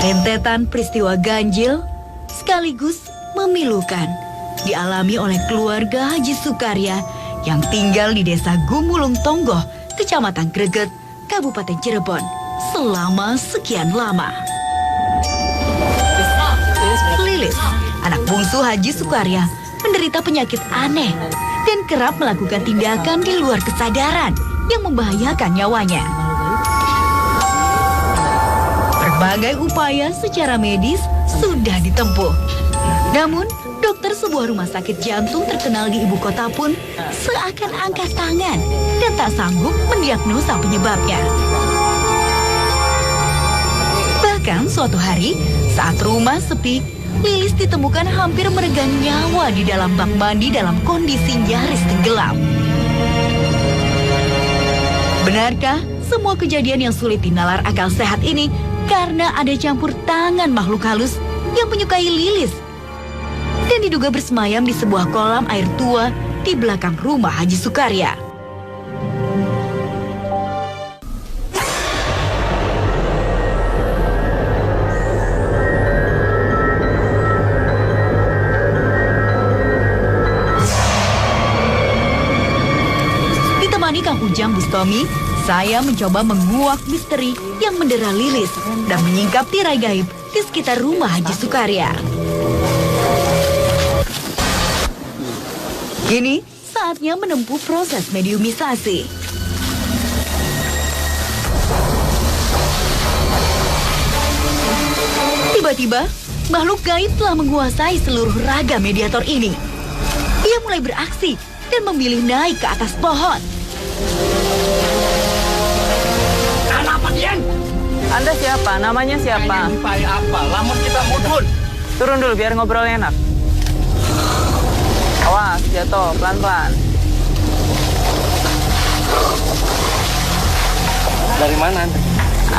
Rentetan peristiwa ganjil sekaligus memilukan dialami oleh keluarga Haji Sukarya yang tinggal di desa Gumulung Tonggoh, Kecamatan Greget, Kabupaten Cirebon selama sekian lama. Lilis, anak bungsu Haji Sukarya, menderita penyakit aneh dan kerap melakukan tindakan di luar kesadaran yang membahayakan nyawanya. Berbagai upaya secara medis sudah ditempuh. Namun, dokter sebuah rumah sakit jantung terkenal di ibu kota pun seakan angkat tangan dan tak sanggup mendiagnosa penyebabnya. Bahkan suatu hari, saat rumah sepi, Lilis ditemukan hampir meregang nyawa di dalam bak mandi dalam kondisi nyaris tenggelam. Benarkah semua kejadian yang sulit dinalar akal sehat ini karena ada campur tangan makhluk halus yang menyukai Lilis dan diduga bersemayam di sebuah kolam air tua di belakang rumah Haji Sukarya? Ditemani Kang Ujang Bustomi, saya mencoba menguak misteri yang mendera Lilis dan menyingkap tirai gaib di sekitar rumah Haji Sukarya. Kini saatnya menempuh proses mediumisasi. Tiba-tiba, makhluk gaib telah menguasai seluruh raga mediator ini. Ia mulai beraksi dan memilih naik ke atas pohon. Kenapa, Dian? Anda siapa? Namanya siapa? Kayak apa? Lamun kita mudun. Turun dulu biar ngobrol enak. Awas, jatuh, pelan-pelan. Dari mana?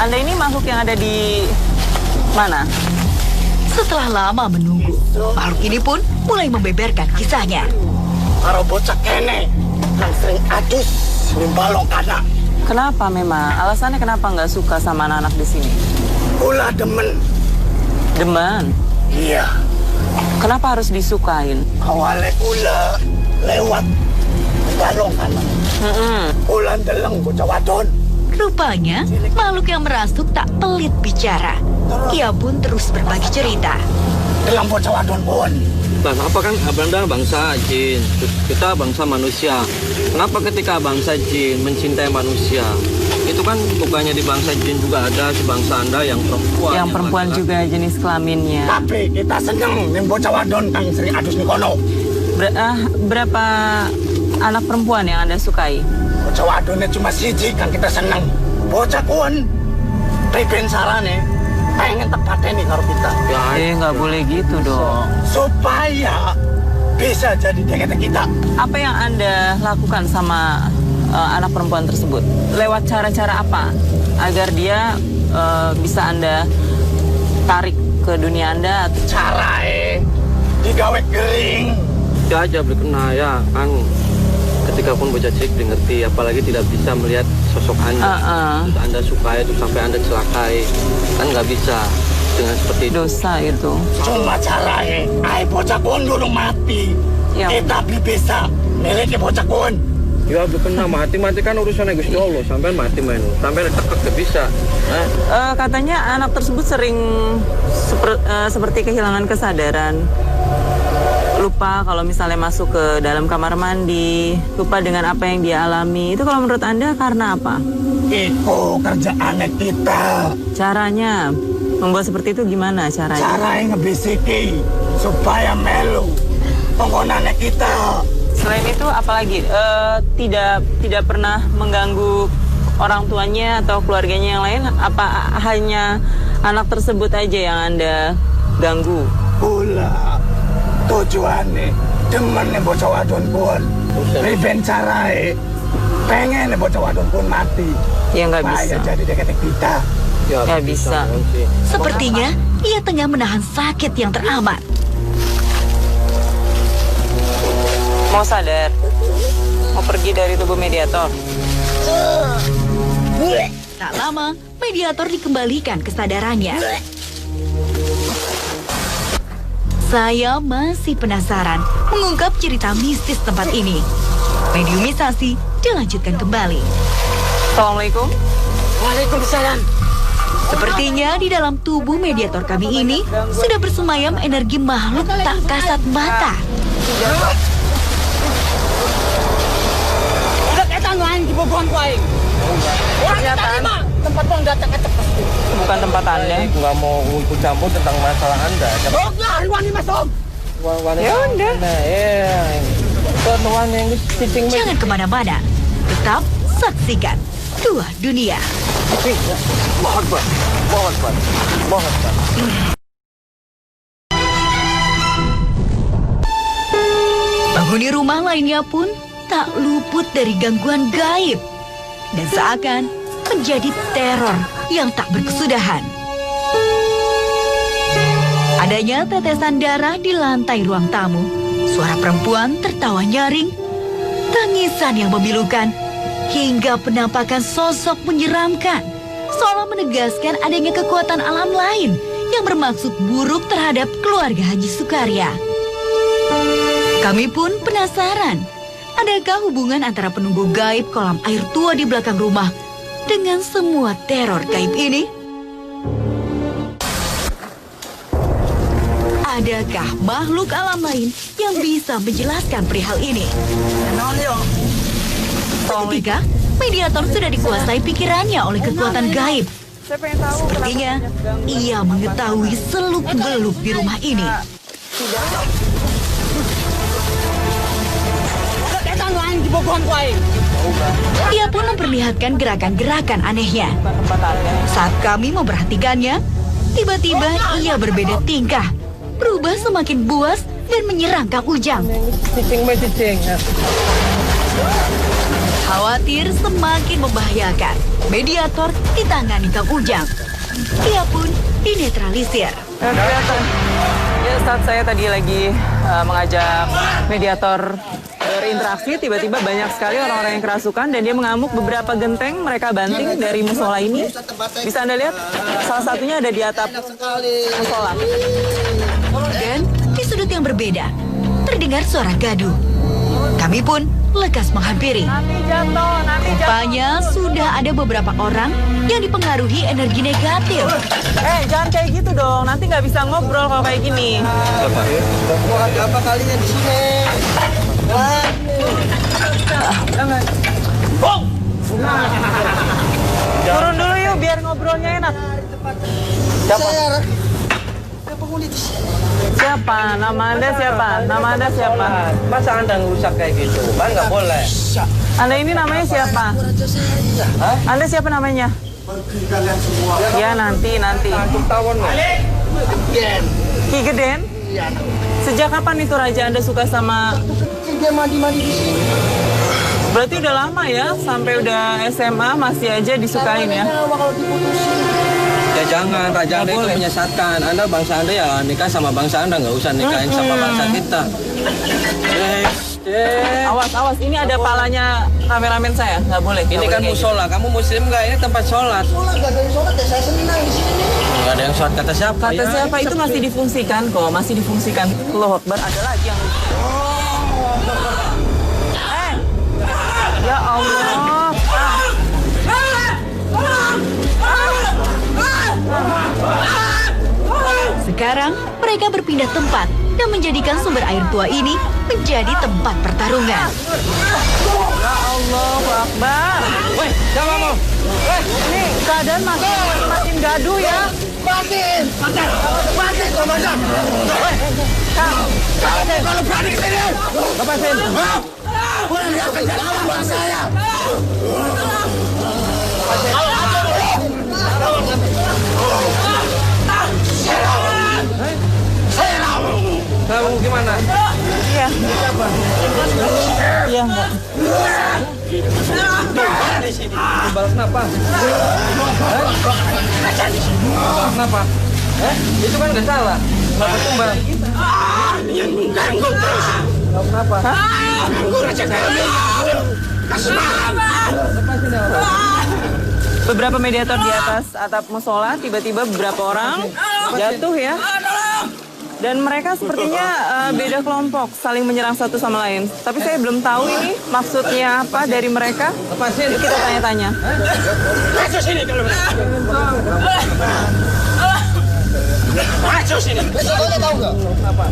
Anda ini makhluk yang ada di mana? Setelah lama menunggu, makhluk ini pun mulai membeberkan kisahnya. Karo bocah kene yang sering adus di balong kana. Kenapa memang? Alasannya kenapa nggak suka sama anak-anak di sini? Ulah demen. Demen? Iya. Kenapa harus disukain? Awalnya ulah lewat di balong kana. Ulah deleng bocah wadon. Rupanya, makhluk yang merasuk tak pelit bicara. Ia pun terus berbagi cerita. Deleng bocah wadon pun. Dan apa kan Anda bangsa jin, kita bangsa manusia. Kenapa ketika bangsa jin mencintai manusia? Itu kan bukannya di bangsa jin juga ada si bangsa Anda yang perempuan. Yang perempuan laki-laki. juga jenis kelaminnya. Tapi kita seneng ning bocah wadon kang sering adus di kono. Berapa anak perempuan yang Anda sukai? Bocah wadonnya cuma siji kang kita seneng. Bocah pun priben sarane pengen tepatnya nih karo kita. Nggak boleh gitu dong. Supaya bisa jadi deket kita. Apa yang Anda lakukan sama anak perempuan tersebut? Lewat cara-cara apa? Agar dia bisa Anda tarik ke dunia Anda? Carae digawe gering. Dia aja berkena ya kan. Ketika pun bocah cilik ngerti, apalagi tidak bisa melihat sosok Anda. Terus Anda sukai itu sampai Anda celakai, kan nggak bisa dengan seperti itu. Dosa itu. Cuma carae, ai bocah kun dulu mati. Ya. Kita bisa miliki bocah kun. Ya berkena mati kan urusan Gusti Allah, sampai mati main, sampai tekek gak bisa. Katanya anak tersebut sering seperti kehilangan kesadaran. Lupa kalau misalnya masuk ke dalam kamar mandi, lupa dengan apa yang dia alami. Itu kalau menurut Anda karena apa? Itu kerjaan kita. Caranya membuat seperti itu gimana caranya? Carae ngebisiki supaya melu penggonaannya kita. Selain itu apalagi? Tidak pernah mengganggu orang tuanya atau keluarganya yang lain? Apa hanya anak tersebut aja yang Anda ganggu? Pula tujuannya demen bocah wadon pun. Riben carae pengen bocah wadon pun mati. Ya nggak bisa. Supaya jadi deket kita. Ya, Nggak bisa. Sepertinya ia tengah menahan sakit yang teramat. Mau sadar? Mau pergi dari tubuh mediator? Tak lama, mediator dikembalikan kesadarannya. Saya masih penasaran mengungkap cerita mistis tempat ini. Mediumisasi dilanjutkan kembali. Assalamualaikum. Waalaikumsalam. Sepertinya di dalam tubuh mediator kami ini sudah bersemayam energi makhluk tak kasat mata. Pernyataan Tempat bang datang ke tempat. bukan tempat Anda. Nggak mau ikut campur tentang masalah Anda. Wani masuk. Ya udah. Nah, tuan yang cicing Jangan kemana-mana, tetap saksikan Dua Dunia. mohon Pak. Penghuni rumah lainnya pun tak luput dari gangguan gaib dan seakan menjadi teror yang tak berkesudahan. Adanya tetesan darah di lantai ruang tamu, suara perempuan tertawa nyaring, tangisan yang memilukan, hingga penampakan sosok menyeramkan, seolah menegaskan adanya kekuatan alam lain yang bermaksud buruk terhadap keluarga Haji Sukarya. Kami pun penasaran, adakah hubungan antara penunggu gaib kolam air tua di belakang rumah dengan semua teror gaib ini? Adakah makhluk alam lain yang bisa menjelaskan perihal ini? Seketika, mediator sudah dikuasai pikirannya oleh kekuatan gaib. Saya pengen tahu. Sepertinya ia mengetahui seluk-beluk di rumah ini. Ia pun memperlihatkan gerakan-gerakan anehnya. Tempat Anda. Saat kami memperhatikannya, tiba-tiba ia berbeda tingkah, berubah semakin buas dan menyerang Kang Ujang. Cicing. Khawatir semakin membahayakan, mediator ditangani Kang Ujang. Ia pun dinetralisir. Kelihatan. Ya, saat saya tadi lagi mengajak mediator berinteraksi, tiba-tiba banyak sekali orang-orang yang kerasukan dan dia mengamuk beberapa genteng mereka banting dari musola ini. Bisa Anda lihat, salah satunya ada di atap musola. Dan di sudut yang berbeda, terdengar suara gaduh. Kami pun lekas menghampiri. Nanti jatuh. Rupanya sudah ada beberapa orang yang dipengaruhi energi negatif. Jangan kayak gitu dong, nanti nggak bisa ngobrol kalau kayak gini. Apa kalinya di sini? Turun dulu yuk, biar ngobrolnya enak. Saya penghuni di sini. Siapa? Nama Anda siapa? Nama Anda siapa? Masa Anda ngerusak kayak gitu? Kan nggak boleh. Anda ini namanya siapa? Anda siapa namanya? Kalian semua. Ya nanti. Untuk tawon nggak? Ki Geden? Sejak kapan itu Raja Anda suka sama... Dia mandi-mandi di sini. Berarti udah lama ya, sampai udah SMA masih aja disukain ya? Kalau diputusin. Ya jangan, Raja Anda itu menyesatkan. Anda bangsa Anda ya nikah sama bangsa Anda, nggak usah nikahin sama bangsa kita. Awas, ini ada palanya kameramen saya, nggak boleh. Ini kan musola, kamu muslim nggak? Ini tempat sholat. Sholat, gak ada yang sholat ya, saya senang di sini nih. Nggak ada yang sholat, kata siapa? Kata ya? siapa itu masih difungsikan kok, masih difungsikan. Allahu Akbar, ada lagi yang... Ya Allah. Sekarang mereka berpindah tempat dan menjadikan sumber air tua ini menjadi tempat pertarungan. Ya Allahu Akbar. Woi, siapa mau? Ini keadaan makin gaduh ya. Batin komandan. Kalau berani sini. Lepasin. Boleh lihat penjelasan saya. Kamu gimana? Iya. Iya enggak. Balas kenapa? Balas kenapa? Itu kan nggak salah. Kenapa tumbal? Yang mengganggu terus. Kenapa? Ganggu Raja Galuh. Beberapa mediator di atas atap musola, tiba-tiba beberapa orang jatuh ya. Dan mereka sepertinya beda kelompok, saling menyerang satu sama lain. Tapi saya belum tahu ini maksudnya apa dari mereka. Yuk kita tanya-tanya. Masuk sini dulu. Masuk sini. Resikonya tahu nggak? Apa?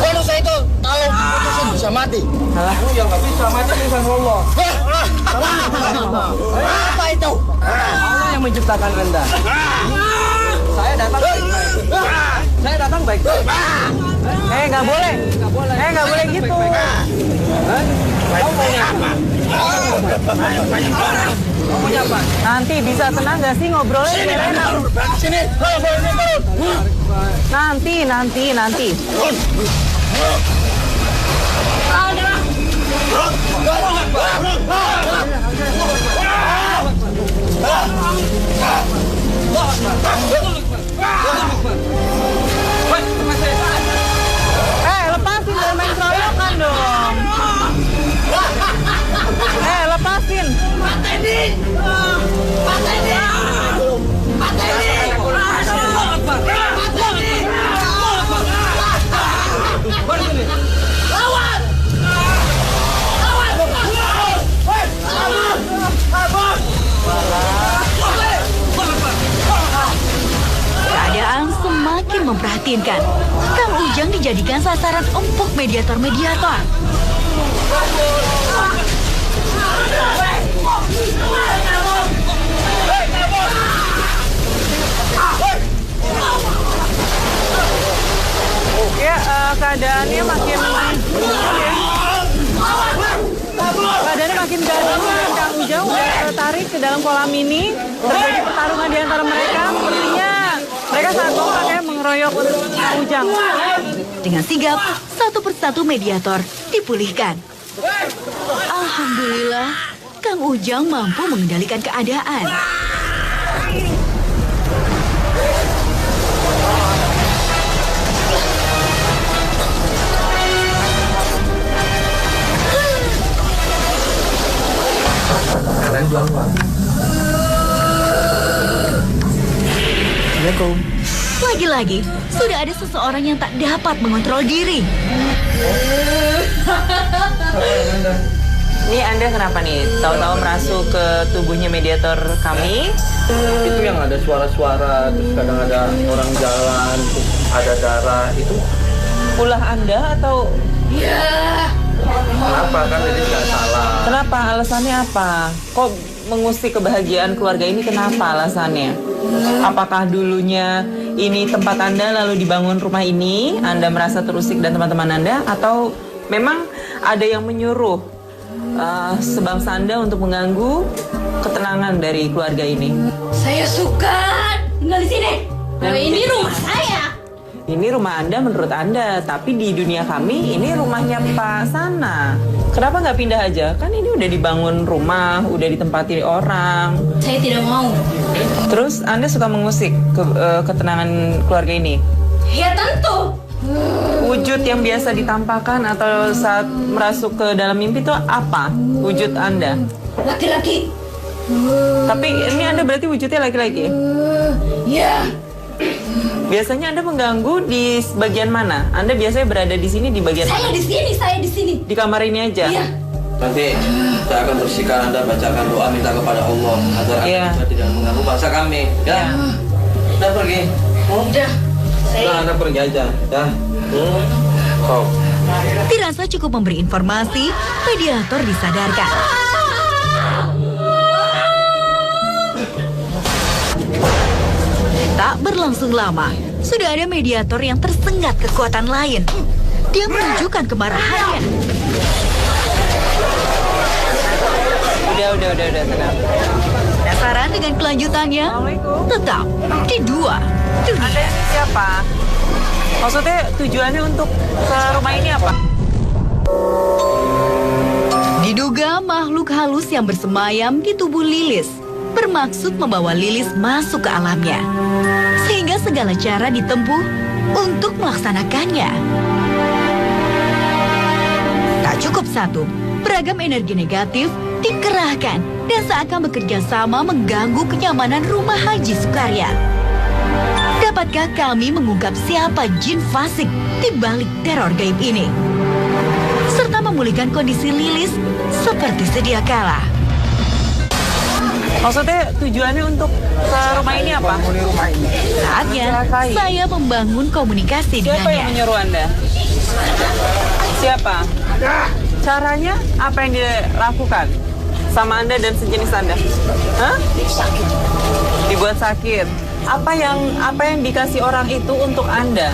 Kalau saya itu kalau putusin bisa mati. Alah. Ya nggak bisa mati dengan Allah. Apa itu? Allah yang menciptakan Anda. Saya datang baik-baik. Saya datang baik-baik. Nggak boleh. Nggak boleh gitu. Kamu maunya apa? Kamu punya apa? Nanti bisa tenang nggak sih ngobrolnya biar enak. Sini. Nanti. Lepasin jangan main keroyokan dong. Lepasin. Keadaan semakin memprihatinkan. Kang Ujang dijadikan sasaran empuk mediator-mediator. Ya, keadaannya makin gaduh dan Kang Ujang udah tertarik ke dalam kolam ini. Terjadi pertarungan di antara mereka. Sepertinya mereka saat kompak ya mengeroyok Kang Ujang. Dengan sigap, satu persatu mediator dipulihkan. Alhamdulillah, Kang Ujang mampu mengendalikan keadaan. Assalamualaikum. Lagi-lagi, sudah ada seseorang yang tak dapat mengontrol diri. Ini Anda kenapa nih? Tahu-tahu merasuk ke tubuhnya mediator kami? Itu yang ada suara-suara, terus kadang ada orang jalan, terus ada darah, itu Ulah Anda atau kenapa? Kan ini nggak salah. kenapa? Alasannya apa? Kok mengusik kebahagiaan keluarga ini? Kenapa alasannya? Apakah dulunya ini tempat Anda lalu dibangun rumah ini, Anda merasa terusik dan teman-teman Anda, atau memang ada yang menyuruh sebangsa Anda untuk mengganggu ketenangan dari keluarga ini? Saya suka tinggal di sini. Ini rumah saya. Ini rumah Anda menurut Anda, tapi di dunia kami ini rumahnya Pak Sana. Kenapa nggak pindah aja? Kan ini udah dibangun rumah, udah ditempati orang. Saya tidak mau. Terus Anda suka mengusik ketenangan keluarga ini? Ya tentu. Wujud yang biasa ditampakkan atau saat merasuk ke dalam mimpi itu apa? Wujud Anda? Laki-laki. Tapi ini Anda berarti wujudnya laki-laki? Ya. Biasanya Anda mengganggu di bagian mana? Anda biasanya berada di sini di bagian Saya mana? di sini. Saya di sini. Di kamar ini aja? Iya. Nanti saya akan bersihkan Anda, bacakan doa minta kepada Allah agar Iya. Anda tidak mengganggu bangsa kami. Ya, udah pergi. Udah. Nah, Anda pergi aja. Ya. Oh. Dirasa cukup memberi informasi, mediator disadarkan. Tak berlangsung lama, sudah ada mediator yang tersengat kekuatan lain. Dia menunjukkan kemarahannya. Udah, tenang. Penasaran dengan kelanjutannya? Assalamualaikum. Tetap di dua dunia. Anda ini siapa? Maksudnya tujuannya untuk ke rumah ini apa? Diduga makhluk halus yang bersemayam di tubuh Lilis bermaksud membawa Lilis masuk ke alamnya, sehingga segala cara ditempuh untuk melaksanakannya. Tak cukup satu, beragam energi negatif dikerahkan dan seakan bekerja sama mengganggu kenyamanan rumah Haji Sukarya. Dapatkah kami mengungkap siapa jin fasik di balik teror gaib ini? Serta memulihkan kondisi Lilis seperti sedia kala. Maksudnya tujuannya untuk ke rumah ini apa? Bangun rumah ini. Saatnya saya membangun komunikasi Siapa yang dengannya. menyuruh Anda? Siapa? Caranya apa yang dilakukan sama Anda dan sejenis Anda? Hah? Dibuat sakit. Apa yang dikasih orang itu untuk Anda?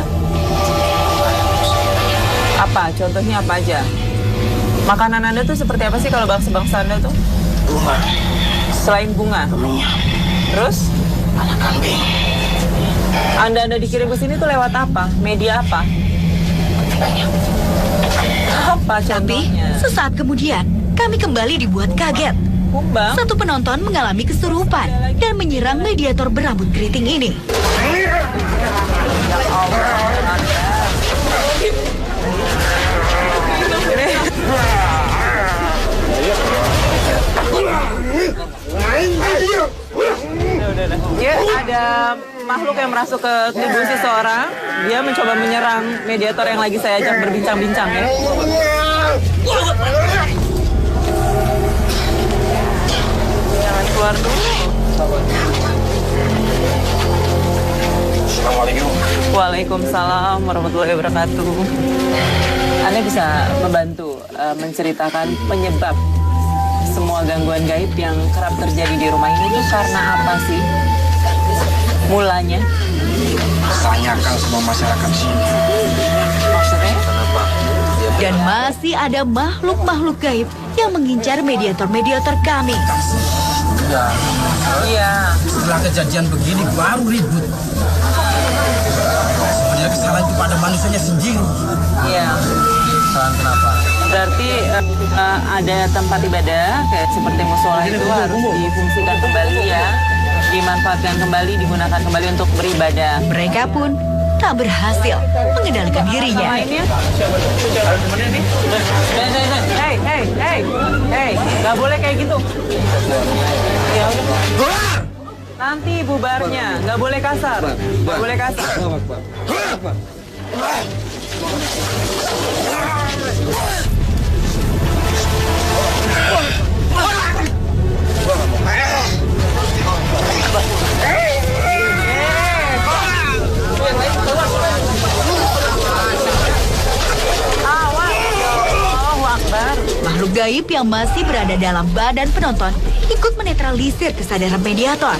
Apa? Contohnya apa aja? Makanan Anda tuh seperti apa sih kalau bangsa-bangsa Anda tuh? Bunga, Selain bunga. Terus? anak kambing, Anda dikirim ke sini tuh lewat apa? Media apa? Apa Tapi contohnya? sesaat kemudian kami kembali dibuat kaget. Kumbang? Satu penonton mengalami kesurupan dan menyerang mediator berambut keriting ini. Dia ada makhluk yang masuk ke tubuh seseorang. Dia mencoba menyerang mediator yang lagi saya ajak berbincang-bincang ya. Jangan keluar dulu. Assalamualaikum. Waalaikumsalam warahmatullahi wabarakatuh. Anda bisa membantu menceritakan penyebab semua gangguan gaib yang kerap terjadi di rumah ini itu karena apa sih? Mulanya? Tanyakan semua masyarakat sini. Maksudnya? Kenapa? Dan masih ada makhluk-makhluk gaib yang mengincar mediator-mediator kami. Iya. Setelah kejadian begini baru ribut. Sebenarnya kesalahan itu pada manusianya sendiri. Iya. Kesalahan kenapa? Berarti ada tempat ibadah kayak seperti musola itu harus difungsikan kembali ya, dimanfaatkan kembali, digunakan kembali untuk beribadah. Mereka pun tak berhasil mengendalikan dirinya. Lainnya? Hey, nggak boleh kayak gitu. Ya udah. Nanti bubarnya, nggak boleh kasar, nggak boleh kasar. Allahu Akbar. Makhluk gaib yang masih berada dalam badan penonton ikut menetralisir kesadaran mediator.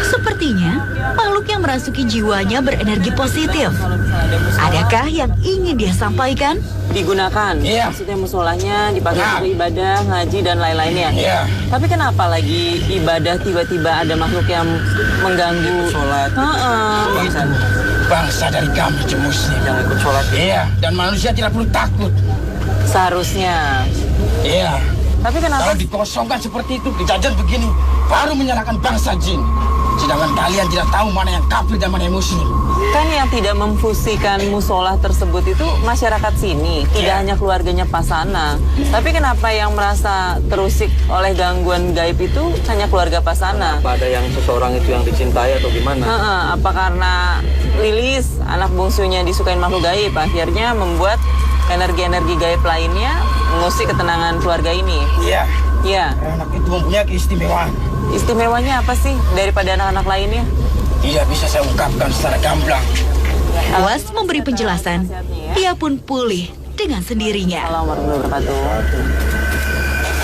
Sepertinya makhluk yang merasuki jiwanya berenergi positif. Adakah yang ingin dia sampaikan? Digunakan, Iya. maksudnya musolanya dipakai Nah. untuk ibadah, ngaji dan lain-lainnya. Iya. Tapi kenapa lagi ibadah tiba-tiba ada makhluk yang mengganggu Sholat. Heeh. Bangsa dari kami itu muslim. Yang ikut sholat. Iya, dan manusia tidak perlu takut. Seharusnya. Iya. Tapi kenapa? Kalau dikosongkan seperti itu, kejadian begini, baru menyalahkan bangsa jin. Sedangkan kalian tidak tahu mana yang kafir dan mana yang muslim. Kan yang tidak memfusikan musola tersebut itu masyarakat sini, tidak Iya. hanya keluarganya Pasana. Tapi kenapa yang merasa terusik oleh gangguan gaib itu hanya keluarga Pasana? Apa ada yang seseorang itu yang dicintai atau gimana? Heeh, apa karena Lilis, anak bungsunya disukain makhluk gaib, akhirnya membuat energi-energi gaib lainnya mengusik ketenangan keluarga ini? Iya. Iya. Anak itu mempunyai keistimewaan. Istimewanya apa sih daripada anak-anak lainnya? Tidak bisa saya ungkapkan secara gamblang. Puas memberi penjelasan, dia pun pulih dengan sendirinya. Assalamualaikum warahmatullahi wabarakatuh.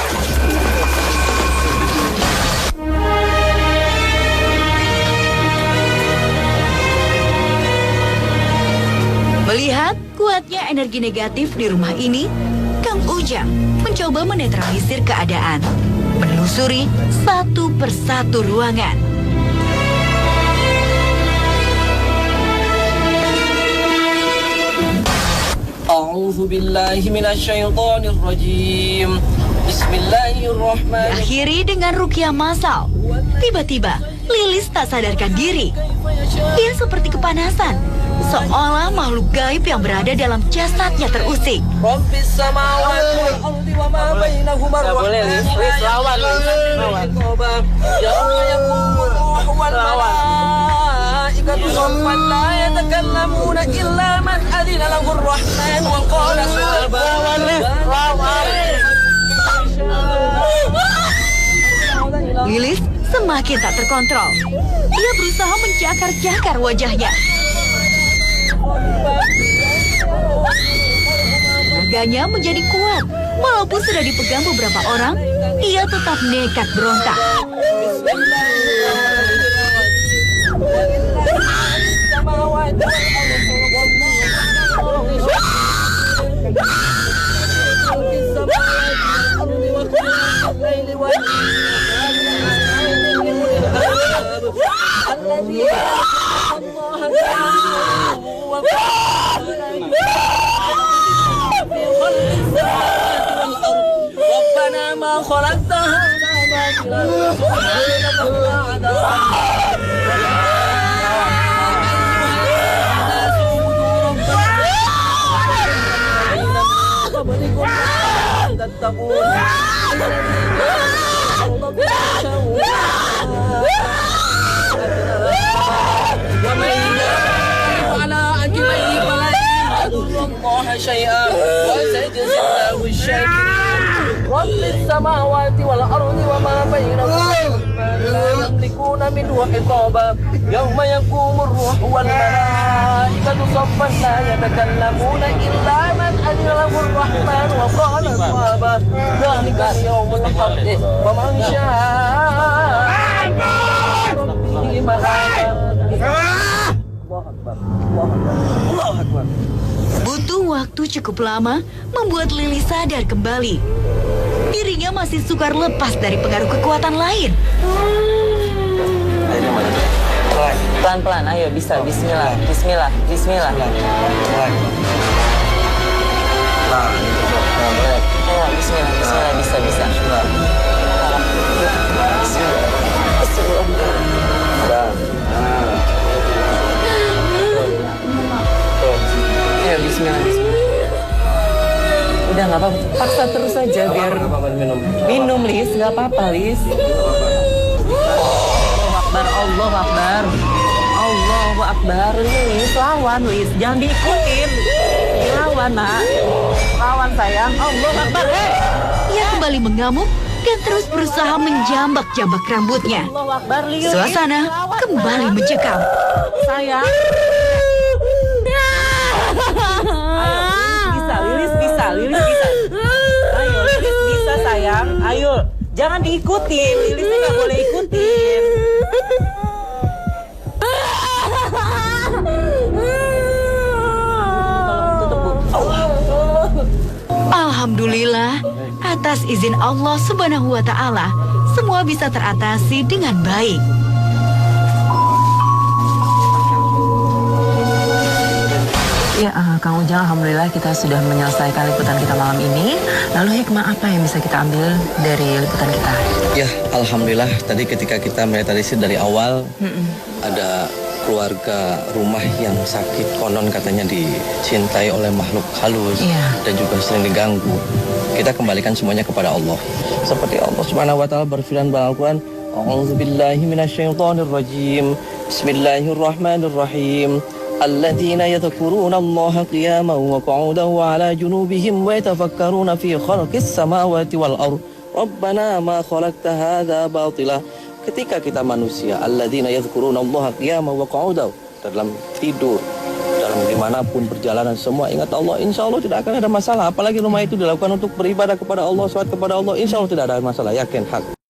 Melihat kuatnya energi negatif di rumah ini, Kang Ujang mencoba menetralisir keadaan, menelusuri satu persatu ruangan. أعوذ بالله من الشيطان الرجيم Bismillahirrahmanirrahim. Diakhiri dengan ruqyah massal. Tiba-tiba, Lilis tak sadarkan diri. Ia seperti kepanasan, seolah makhluk gaib yang berada dalam jasadnya terusik. Rabbis samawati wal ardi wa ma bainahuma Nggak boleh, Lis. Lis, lawan, Lis. Lawan. Yawma yaqumu ruhu wal malaikatu saffan la yatakallamuna illa man adina lahu ar-rahman wa qala Lawan, Lis. Lawan. Lilis semakin tak terkontrol. Ia berusaha menjakar-jakar wajahnya. Naganya menjadi kuat. Walaupun sudah dipegang beberapa orang, ia tetap nekat berontak. Rabbana ma khalaqta hadha شيئا وسيجزاه الشاكرين رب السماوات والأرض وما بينهما لا يملكون منه خطابا يوم يقوم الروح والملائكة صفا لا يتكلمون إلا من أذن له الرحمن وقال صوابا ذلك اليوم الحق ومن شاء ربه مآبا الله أكبر الله أكبر. Butuh waktu cukup lama membuat Lili sadar kembali. Dirinya masih sukar lepas dari pengaruh kekuatan lain. Pelan-pelan, ayo bisa. Bismillah, bismillah, bismillah. Ayo, bismillah, bismillah, bisa. Bismillah. Ayo, bismillah, bismillah. Udah nggak apa-apa, paksa terus aja biar minum, Lis, nggak apa-apa, Lis. Allahu Akbar, Allahu Akbar, Allahu Akbar, Lis, lawan, Lis, jangan diikutin, dilawan, nak, lawan sayang, Allahu Akbar, Ia kembali mengamuk dan terus berusaha menjambak-jambak rambutnya. Allahu Akbar, Lis. Suasana kembali mencekam. Sayang. Lilis bisa. Ayo, Lilis bisa sayang. Ayo, jangan diikutin. Lilisnya nggak boleh ikutin. Alhamdulillah, atas izin Allah Subhanahu wa Ta'ala, semua bisa teratasi dengan baik. Ya, Kang Ujang, alhamdulillah kita sudah menyelesaikan liputan kita malam ini. Lalu hikmah apa yang bisa kita ambil dari liputan kita? Ya, alhamdulillah tadi ketika kita melihat dari awal ada keluarga rumah yang sakit, konon katanya dicintai oleh makhluk halus dan juga sering diganggu. Kita kembalikan semuanya kepada Allah. Seperti Allah Subhanahu wa taala berfirman dalam Al-Qur'an, "A'udzubillahi minasyaitonirrajim. Bismillahirrahmanirrahim. الذين يذكرون الله قياما وقعودا وعلى جنوبهم ويتفكرون في خلق السماوات والأرض ربنا ما خلقت هذا باطلا." Ketika kita manusia, alladzina yadhkuruna Allah qiyaman wa qu'udan, dalam tidur, dalam dimanapun perjalanan, semua ingat Allah, insya Allah tidak akan ada masalah. Apalagi rumah itu dilakukan untuk beribadah kepada Allah, sholat kepada Allah, insya Allah tidak ada masalah, yakin hak.